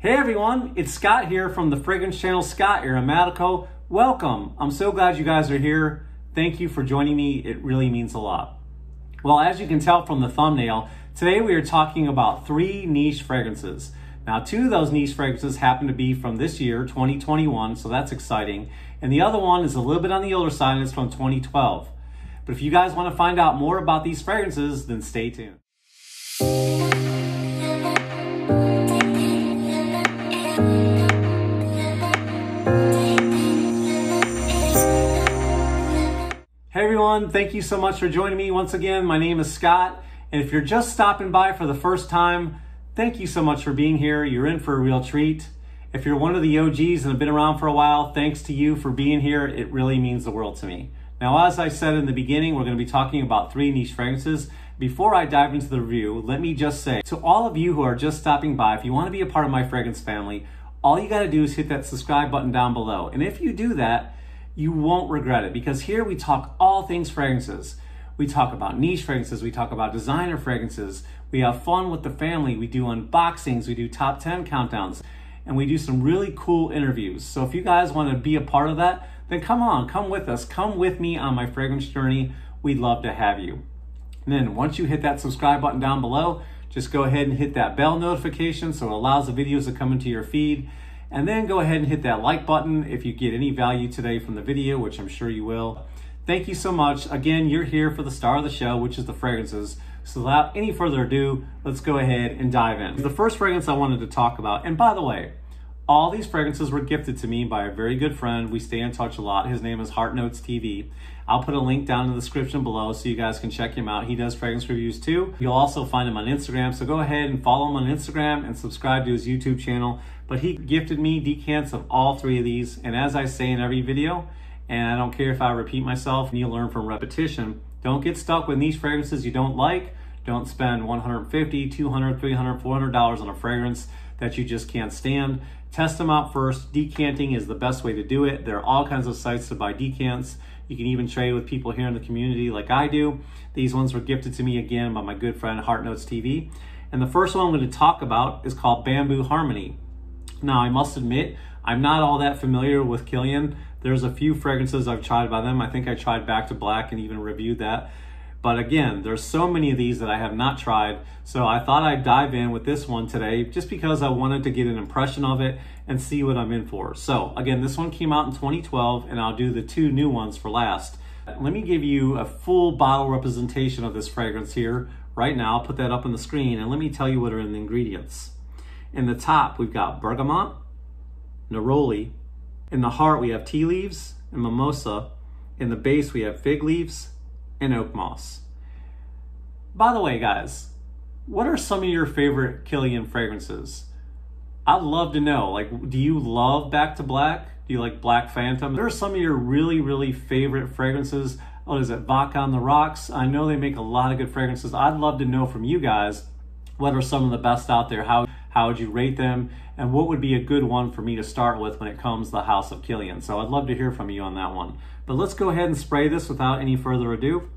Hey everyone, it's Scott here from the fragrance channel Scott Aromatico. Welcome. I'm so glad you guys are here. Thank you for joining me. It really means a lot. Well, as you can tell from the thumbnail, today we are talking about 3 niche fragrances. Now, 2 of those niche fragrances happen to be from this year, 2021, so that's exciting. And the other one is a little bit on the older side and it's from 2012. But if you guys want to find out more about these fragrances, then stay tuned. Hey everyone, thank you so much for joining me. Once again, my name is Scott, and if you're just stopping by for the first time, thank you so much for being here. You're in for a real treat. If you're one of the OGs and have been around for a while, thanks to you for being here. It really means the world to me. Now, as I said in the beginning, we're going to be talking about 3 niche fragrances. Before I dive into the review, let me just say, to all of you who are just stopping by, if you want to be a part of my fragrance family, all you got to do is hit that subscribe button down below. And if you do that, you won't regret it, because here we talk all things fragrances. We talk about niche fragrances, we talk about designer fragrances, we have fun with the family, we do unboxings, we do top 10 countdowns, and we do some really cool interviews. So if you guys want to be a part of that, then come on, come with us, come with me on my fragrance journey. We'd love to have you. And then once you hit that subscribe button down below, just go ahead and hit that bell notification so it allows the videos to come into your feed. And then go ahead and hit that like button if you get any value today from the video, which I'm sure you will. Thank you so much. Again, you're here for the star of the show, which is the fragrances. So without any further ado, let's go ahead and dive in. The first fragrance I wanted to talk about, and by the way, all these fragrances were gifted to me by a very good friend. We stay in touch a lot. His name is Heart Notes TV. I'll put a link down in the description below so you guys can check him out. He does fragrance reviews too. You'll also find him on Instagram, so go ahead and follow him on Instagram and subscribe to his YouTube channel. But he gifted me decants of all 3 of these, and as I say in every video, and I don't care if I repeat myself, and you learn from repetition, don't get stuck with niche fragrances you don't like. Don't spend $150, $200, $300, $400 on a fragrance that you just can't stand. Test them out first. Decanting is the best way to do it. There are all kinds of sites to buy decants. You can even trade with people here in the community like I do. These ones were gifted to me again by my good friend Heart Notes TV. And the first one I'm going to talk about is called Bamboo Harmony. Now, I must admit, I'm not all that familiar with Kilian. There's a few fragrances I've tried by them. I think I tried Back to Black and even reviewed that. But again, there's so many of these that I have not tried. So I thought I'd dive in with this one today just because I wanted to get an impression of it and see what I'm in for. So again, this one came out in 2012 and I'll do the 2 new ones for last. Let me give you a full bottle representation of this fragrance here right now. I'll put that up on the screen and let me tell you what are in the ingredients. In the top, we've got bergamot, neroli. In the heart, we have tea leaves and mimosa. In the base, we have fig leaves and oak moss. By the way, guys, what are some of your favorite Kilian fragrances? I'd love to know. Like, do you love Back to Black? Do you like Black Phantom? What are some of your really, really favorite fragrances? What is it, Vodka on the Rocks? I know they make a lot of good fragrances. I'd love to know from you guys what are some of the best out there. How would you rate them? And what would be a good one for me to start with when it comes to the House of Kilian? So I'd love to hear from you on that one. But let's go ahead and spray this without any further ado.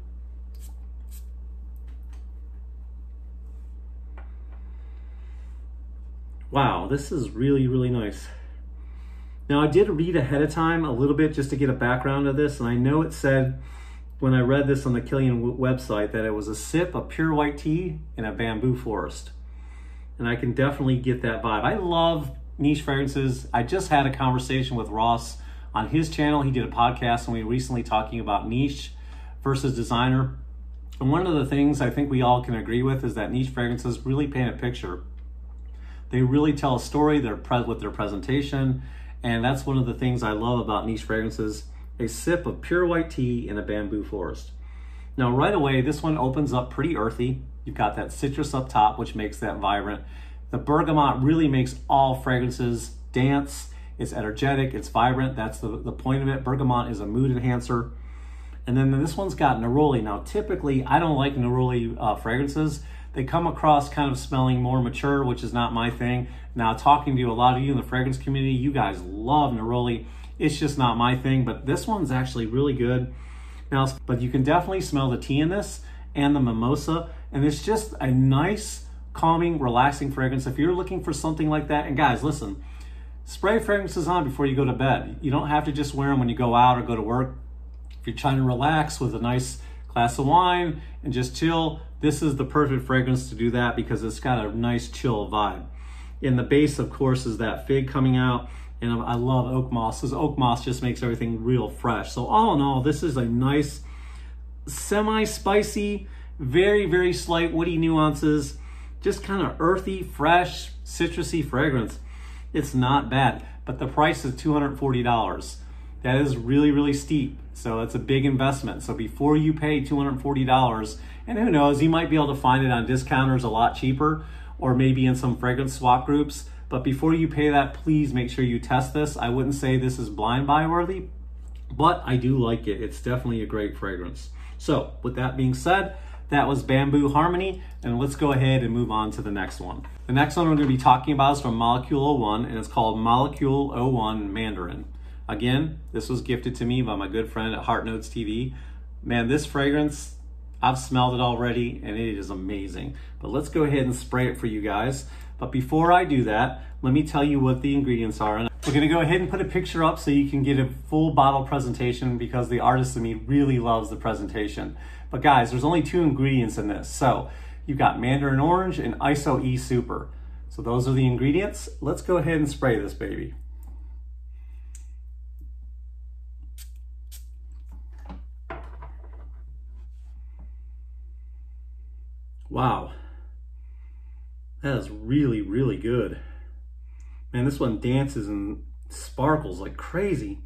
Wow, this is really, really nice. Now, I did read ahead of time a little bit just to get a background of this, and I know it said when I read this on the Kilian website that it was a sip of pure white tea in a bamboo forest. And I can definitely get that vibe. I love niche fragrances. I just had a conversation with Ross on his channel. He did a podcast and we were recently talking about niche versus designer. And one of the things I think we all can agree with is that niche fragrances really paint a picture. They really tell a story with their presentation. And that's one of the things I love about niche fragrances. A sip of pure white tea in a bamboo forest. Now, right away, this one opens up pretty earthy. You've got that citrus up top, which makes that vibrant. The bergamot really makes all fragrances dance. It's energetic, it's vibrant. That's the point of it. Bergamot is a mood enhancer. And then this one's got neroli. Now, typically, I don't like neroli fragrances. They come across kind of smelling more mature, which is not my thing. Now, talking to a lot of you in the fragrance community, you guys love neroli. It's just not my thing, but this one's actually really good. Now, but you can definitely smell the tea in this and the mimosa, and it's just a nice, calming, relaxing fragrance. If you're looking for something like that, and guys, listen, spray fragrances on before you go to bed. You don't have to just wear them when you go out or go to work. If you're trying to relax with a nice glass of wine and just chill, this is the perfect fragrance to do that because it's got a nice chill vibe. In the base, of course, is that fig coming out, and I love oak moss because oak moss just makes everything real fresh. So all in all, this is a nice, semi-spicy, very, very slight woody nuances, just kind of earthy, fresh, citrusy fragrance. It's not bad, but the price is $240. That is really, really steep. So that's a big investment. So before you pay $240, and who knows, you might be able to find it on discounters a lot cheaper, or maybe in some fragrance swap groups. But before you pay that, please make sure you test this. I wouldn't say this is blind buy worthy, but I do like it. It's definitely a great fragrance. So with that being said, that was Bamboo Harmony, and let's go ahead and move on to the next one. The next one we're going to be talking about is from Molecule 01, and it's called Molecule 01 Mandarin. Again, this was gifted to me by my good friend at Heart Notes TV. Man, this fragrance, I've smelled it already, and it is amazing. But let's go ahead and spray it for you guys. But before I do that, let me tell you what the ingredients are. And we're going to go ahead and put a picture up so you can get a full bottle presentation because the artist in me really loves the presentation. But guys, there's only 2 ingredients in this. So you've got Mandarin Orange and ISO E Super. So those are the ingredients. Let's go ahead and spray this baby. Wow, that is really, really good. Man, this one dances and sparkles like crazy.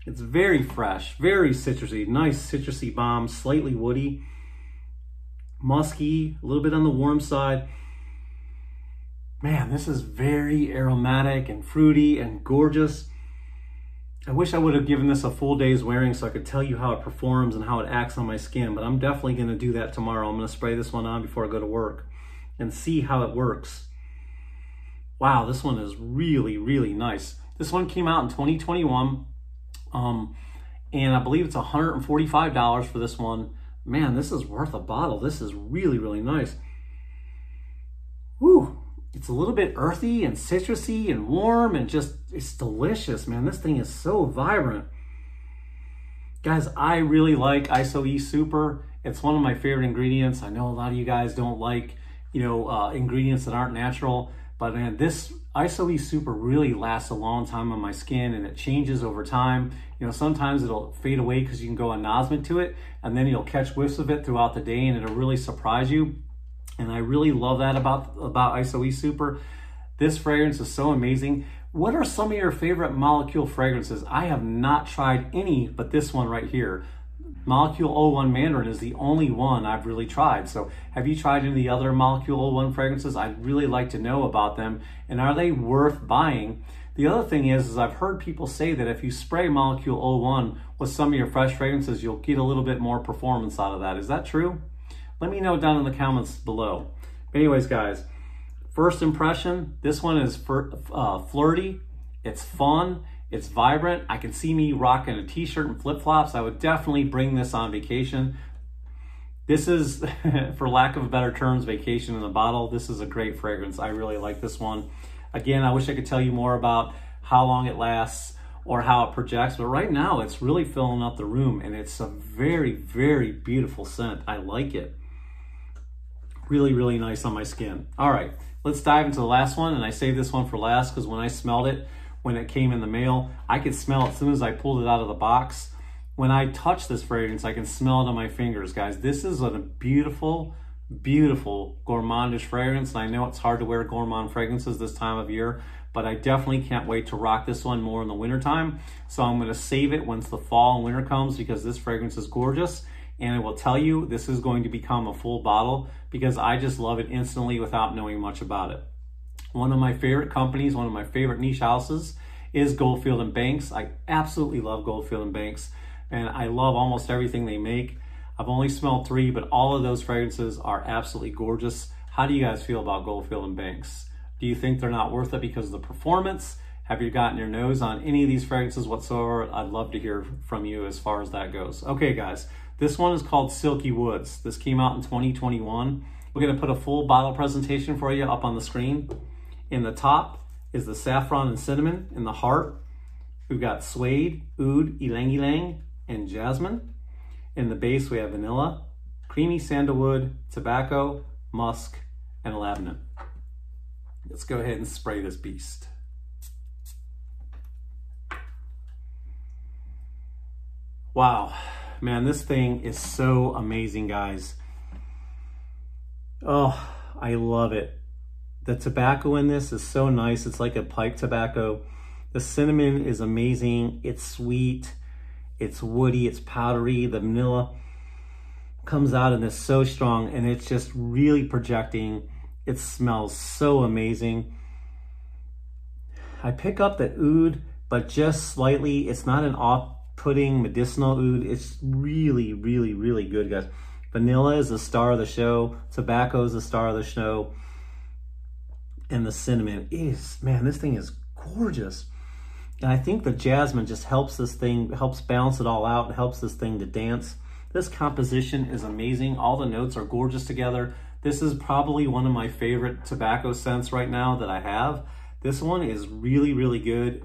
It's very fresh, very citrusy, nice citrusy bomb, slightly woody, musky, a little bit on the warm side. Man, this is very aromatic and fruity and gorgeous. I wish I would have given this a full day's wearing so I could tell you how it performs and how it acts on my skin, but I'm definitely going to do that tomorrow. I'm going to spray this one on before I go to work and see how it works. Wow, this one is really, really nice. This one came out in 2021, and I believe it's $145 for this one. Man, this is worth a bottle. This is really, really nice. Woo! It's a little bit earthy and citrusy and warm and just, it's delicious, man. This thing is so vibrant. Guys, I really like ISO E Super. It's one of my favorite ingredients. I know a lot of you guys don't like, ingredients that aren't natural, but man, this ISO E Super really lasts a long time on my skin and it changes over time. Sometimes it'll fade away because you can go anosmia to it, and then you'll catch whiffs of it throughout the day and it'll really surprise you. And I really love that about ISO E Super. This fragrance is so amazing. What are some of your favorite Molecule fragrances? I have not tried any but this one right here. Molecule 01 Mandarin is the only one I've really tried. So have you tried any of the other Molecule 01 fragrances? I'd really like to know about them. And are they worth buying? The other thing is I've heard people say that if you spray Molecule 01 with some of your fresh fragrances, you'll get a little bit more performance out of that. Is that true? Let me know down in the comments below. Anyways, guys, first impression, this one is flirty, it's fun, it's vibrant. I can see me rocking a t-shirt and flip-flops. I would definitely bring this on vacation. This is, for lack of better terms, vacation in a bottle. This is a great fragrance. I really like this one. Again, I wish I could tell you more about how long it lasts or how it projects, but right now it's really filling up the room and it's a very, very beautiful scent. I like it. Really, really nice on my skin. All right, let's dive into the last one, and I saved this one for last because when I smelled it, when it came in the mail, I could smell it as soon as I pulled it out of the box. When I touch this fragrance, I can smell it on my fingers, guys. This is a beautiful, beautiful gourmandish fragrance, and I know it's hard to wear gourmand fragrances this time of year, but I definitely can't wait to rock this one more in the wintertime. So I'm gonna save it once the fall and winter comes because this fragrance is gorgeous. And I will tell you, this is going to become a full bottle because I just love it instantly without knowing much about it. One of my favorite companies, one of my favorite niche houses is Goldfield and Banks. I absolutely love Goldfield and Banks, and I love almost everything they make. I've only smelled 3, but all of those fragrances are absolutely gorgeous. How do you guys feel about Goldfield and Banks? Do you think they're not worth it because of the performance? Have you gotten your nose on any of these fragrances whatsoever? I'd love to hear from you as far as that goes. Okay, guys. This one is called Silky Woods. This came out in 2021. We're gonna put a full bottle presentation for you up on the screen. In the top is the saffron and cinnamon. In the heart, we've got suede, oud, ylang ylang, and jasmine. In the base, we have vanilla, creamy sandalwood, tobacco, musk, and lavender. Let's go ahead and spray this beast. Wow, man, this thing is so amazing, guys. Oh, I love it. The tobacco in this is so nice. It's like a pipe tobacco. The cinnamon is amazing. It's sweet, it's woody, it's powdery. The vanilla comes out and it's so strong, and it's just really projecting. It smells so amazing. I pick up the oud, but just slightly. It's not an off-putting medicinal oud. It's really, really, really good, guys. Vanilla is the star of the show. Tobacco is the star of the show. And the cinnamon is, man, this thing is gorgeous. And I think the jasmine just helps this thing, helps balance it all out, and helps this thing to dance. This composition is amazing. All the notes are gorgeous together. This is probably one of my favorite tobacco scents right now that I have. This one is really, really good.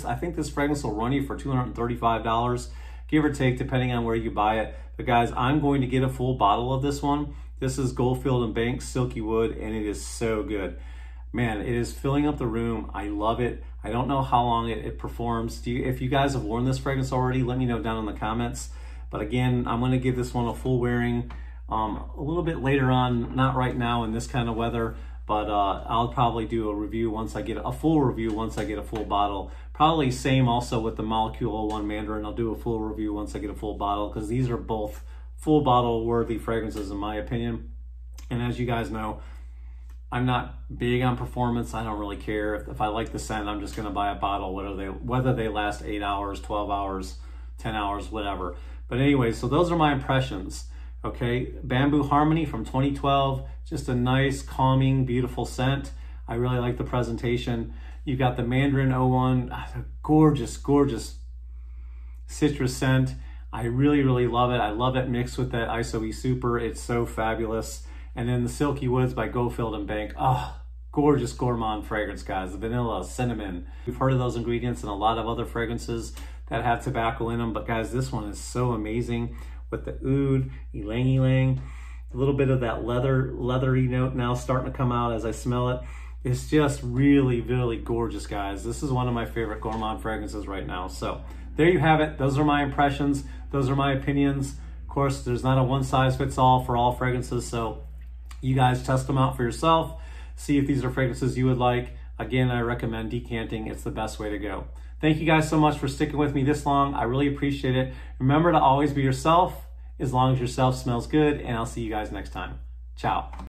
I think this fragrance will run you for $235, give or take, depending on where you buy it. But guys, I'm going to get a full bottle of this one. This is Goldfield and Banks Silky Wood, and it is so good. Man, it is filling up the room. I love it. I don't know how long it performs. If you guys have worn this fragrance already, let me know down in the comments. But again, I'm gonna give this one a full wearing a little bit later on, not right now in this kind of weather, but I'll probably do a review once I get a full review, once I get a full bottle. Probably same also with the Molecule 01 Mandarin. I'll do a full review once I get a full bottle, because these are both full bottle worthy fragrances in my opinion. And as you guys know, I'm not big on performance. I don't really care. If I like the scent, I'm just gonna buy a bottle, whether they last 8 hours, 12 hours, 10 hours, whatever. But anyway, so those are my impressions. Okay, Bamboo Harmony from 2012, just a nice, calming, beautiful scent. I really like the presentation. You got the Mandarin 01, gorgeous, gorgeous citrus scent. I really, really love it. I love it mixed with that ISO-E Super. It's so fabulous. And then the Silky Woods by Goldfield and Banks. Oh, gorgeous gourmand fragrance, guys. The vanilla, cinnamon. We've heard of those ingredients in a lot of other fragrances that have tobacco in them. But guys, this one is so amazing with the oud, ylang ylang. A little bit of that leathery note now starting to come out as I smell it. It's just really, really gorgeous, guys. This is one of my favorite gourmand fragrances right now. So there you have it. Those are my impressions. Those are my opinions. Of course, there's not a one size fits all for all fragrances. So you guys test them out for yourself. See if these are fragrances you would like. Again, I recommend decanting. It's the best way to go. Thank you guys so much for sticking with me this long. I really appreciate it. Remember to always be yourself, as long as yourself smells good, and I'll see you guys next time. Ciao.